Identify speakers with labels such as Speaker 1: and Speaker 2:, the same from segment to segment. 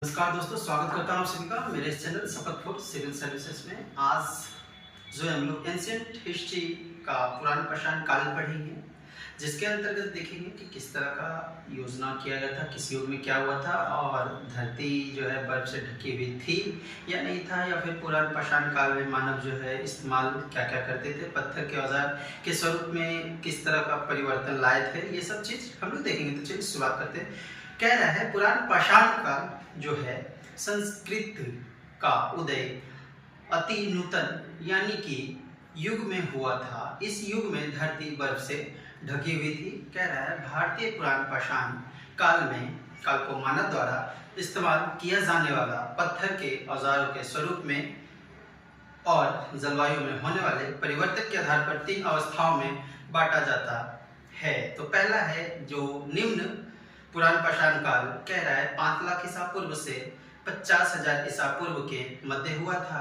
Speaker 1: नमस्कार दोस्तों, स्वागत करता हूँ आप सभी का मेरे इस चैनल शपथ फॉर सिविल सर्विसेज में। आज जो है हम लोग एंशिएंट हिस्ट्री का पुराण पाषाण काल पढ़ेंगे, जिसके अंतर्गत देखेंगे कि किस तरह का योजना किया गया था, किस युग में क्या हुआ था और धरती जो है बर्फ से ढकी हुई थी या नहीं था, या फिर पुराण पाषाण काल में मानव जो है इस्तेमाल क्या क्या करते थे, पत्थर के औजार के स्वरूप में किस तरह का परिवर्तन लाए थे, ये सब चीज़ हम लोग देखेंगे। तो चलिए शुरुआत करते हैं। कह रहा है पुराण पाषाण काल जो है संस्कृत का उदय अति नूतन यानी कि युग में हुआ था। इस युग में धरती बर्फ से ढकी हुई थी। कह रहा है भारतीय पुराण पाषाण काल को मानव द्वारा इस्तेमाल किया जाने वाला पत्थर के औजारों के स्वरूप में और जलवायु में होने वाले परिवर्तन के आधार पर 3 अवस्थाओं में बांटा जाता है। तो पहला है जो निम्न पुराण पाषाण काल, कह रहा है 5 लाख ईसा पूर्व से 50,000 ईसा पूर्व के मध्य हुआ था।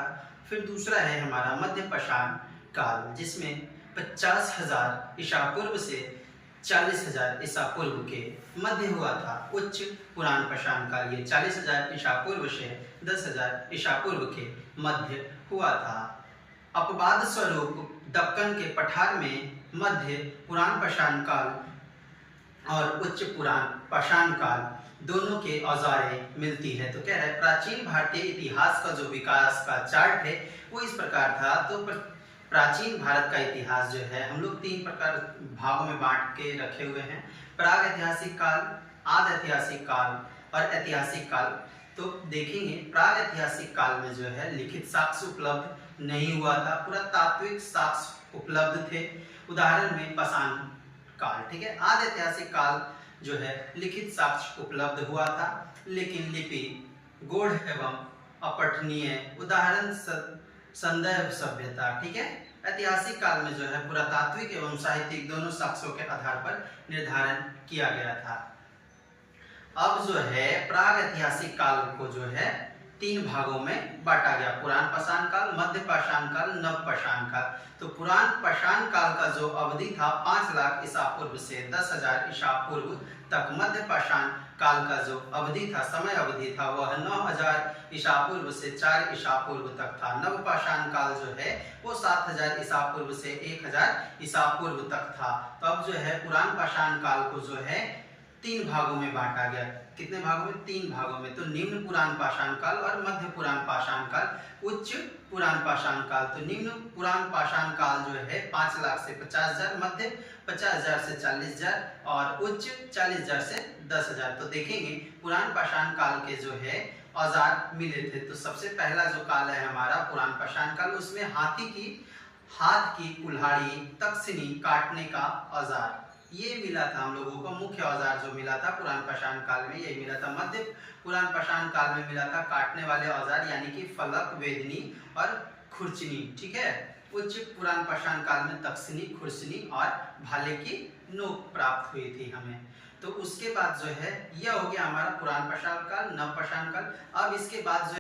Speaker 1: फिर दूसरा है हमारा मध्य पाषाण काल, जिसमें 50,000 ईसा पूर्व से 40,000 ईसा पूर्व के मध्य हुआ था। उच्च पुराण पाषाण काल ये 40,000 ईसा पूर्व से 10,000 ईसा पूर्व के मध्य हुआ था। अपवाद स्वरूप दक्कन के पठार में मध्य पुराण पाषाण काल और उच्च पुराण पाषाण काल दोनों के औजारें मिलती है। तो कह रहा है प्राचीन भारतीय इतिहास का जो विकास का चार्ट है वो इस प्रकार था। तो प्राचीन भारत का इतिहास जो है हम लोग 3 प्रकार भागों में बांट के रखे हुए हैं: प्राग ऐतिहासिक काल, आद ऐतिहासिक काल और ऐतिहासिक काल। तो देखेंगे प्राग ऐतिहासिक काल में जो है लिखित साक्ष्य उपलब्ध नहीं हुआ था, पुरातात्विक साक्ष्य उपलब्ध थे, उदाहरण में पाषाण काल। ठीक है। आदि ऐतिहासिक काल जो है लिखित साक्ष्य उपलब्ध हुआ था, लेकिन लिपि गूढ़ एवं अपठनीय, उदाहरण संदैव सभ्यता। ठीक है। ऐतिहासिक काल में जो है पुरातात्विक एवं साहित्यिक दोनों साक्ष्यों के आधार पर निर्धारण किया गया था। अब जो है प्राग ऐतिहासिक काल को जो है 3 भागों में बांटा गया: पुराण पाषाण काल, मध्य पाषाण काल, नव पाषाण काल। तो पुराण पाषाण काल का जो अवधि था 5 लाख ईसा पूर्व से 10,000 ईसा पूर्व तक, मध्य पाषाण काल का जो अवधि था, समय अवधि था, वह 9,000 ईसा पूर्व से 4 ईसा पूर्व तक था। नव पाषाण काल जो है वो 7,000 ईसा पूर्व से 1,000 ईसा पूर्व तक था। तो अब जो है पुराण पाषाण काल को जो है 3 भागों में बांटा गया। कितने भागों में? 3 भागों में। तो निम्न पुराण पाषाण काल और मध्य पुराण पाषाण काल, उच्च पुराण पाषाण काल। तो निम्न पुराण पाषाण काल जो है 5 लाख से 50,000, मध्य 50,000 से 40,000 और उच्च 40,000 से 10,000। तो देखेंगे पुराण पाषाण काल के जो है औजार मिले थे। तो सबसे पहला जो काल है हमारा पुराण पाषाण काल, उसमें हाथ की कुल्हाड़ी, तक्षिणी काटने का औजार ये मिला था हम लोगों को। मुख्य औजार जो मिला था पुराण पाषाण काल में यही मिला था। मध्य पुराण पाषाण काल में मिला था काटने वाले औजार, यानी कि फलक, वेदनी और खुरचनी। ठीक है। उच्च पुराण पाषाण काल में तक्षिणी, खुरचनी और भाले की नोक प्राप्त हुई थी हमें। तो उसके बाद जो है यह हो गया हमारा पुराण पाषाण काल, नव पाषाण काल। अब इसके बाद जो